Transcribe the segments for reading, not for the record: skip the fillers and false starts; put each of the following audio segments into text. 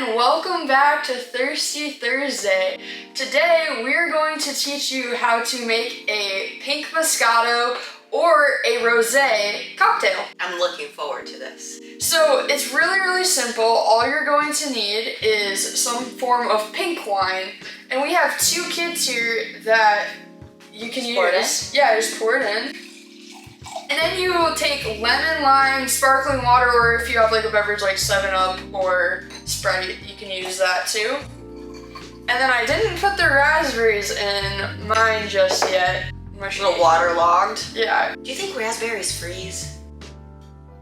and welcome back to Thirsty Thursday. Today we're going to teach you how to make a pink Moscato or a rosé cocktail. I'm looking forward to this. So it's really simple. All you're going to need is some form of pink wine, and we have two kids here that you can use. Yeah, just pour it in. And then you will take lemon, lime, sparkling water, or if you have like a beverage like 7-Up or Sprite, you can use that too. And then I didn't put the raspberries in mine just yet. A little waterlogged? Yeah. Do you think raspberries freeze?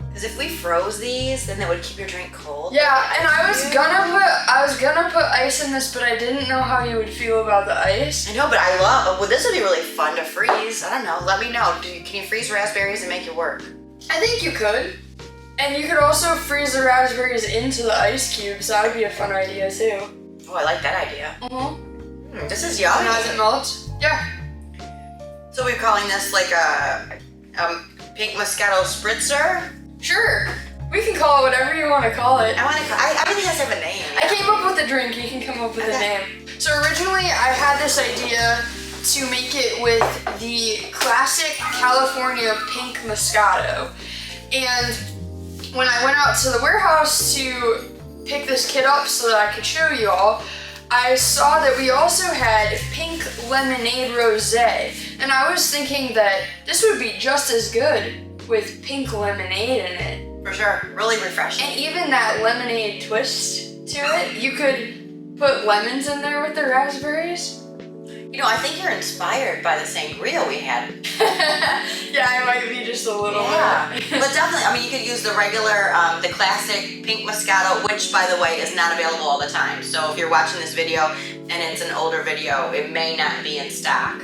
Because if we froze these, then they would keep your drink cold. Yeah, and I was gonna put ice in this, but I didn't know how you would feel about the ice. I know, but well, this would be really fun to freeze. I don't know, let me know. Can you freeze raspberries and make it work? I think you could. And you could also freeze the raspberries into the ice cubes. That would be a fun idea too. Oh, I like that idea. This is yummy. And as it melts, yeah. So we're calling this like a pink Moscato Spritzer? Sure. We can call it whatever you want to call it. Everything has to have a name. I came up with a drink, you can come up with a name. So originally I had this idea to make it with the classic California pink Moscato. And when I went out to the warehouse to pick this kit up so that I could show you all, I saw that we also had pink lemonade rosé. And I was thinking that this would be just as good with pink lemonade in it. For sure, really refreshing. And even that lemonade twist to it, you could put lemons in there with the raspberries. You know, I think you're inspired by the sangria we had. Yeah, I might be just a little bit. But definitely, I mean, you could use the regular, the classic pink Moscato, which, by the way, is not available all the time. So if you're watching this video and it's an older video, it may not be in stock.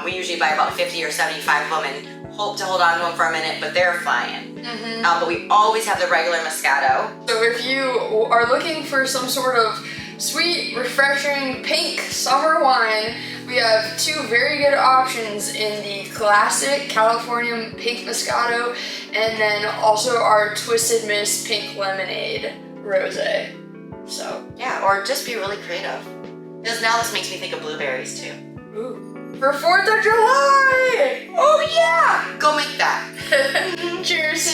We usually buy about 50 or 75 of them and hope to hold on to them for a minute, but they're flying. But we always have the regular Moscato. So if you are looking for some sort of sweet, refreshing, pink summer wine, we have two very good options in the classic California pink Moscato, and then also our Twisted Miss pink lemonade rosé. So yeah, or just be really creative. Because now this makes me think of blueberries too. Ooh. For 4th of July! Oh yeah! Go make that. Cheers.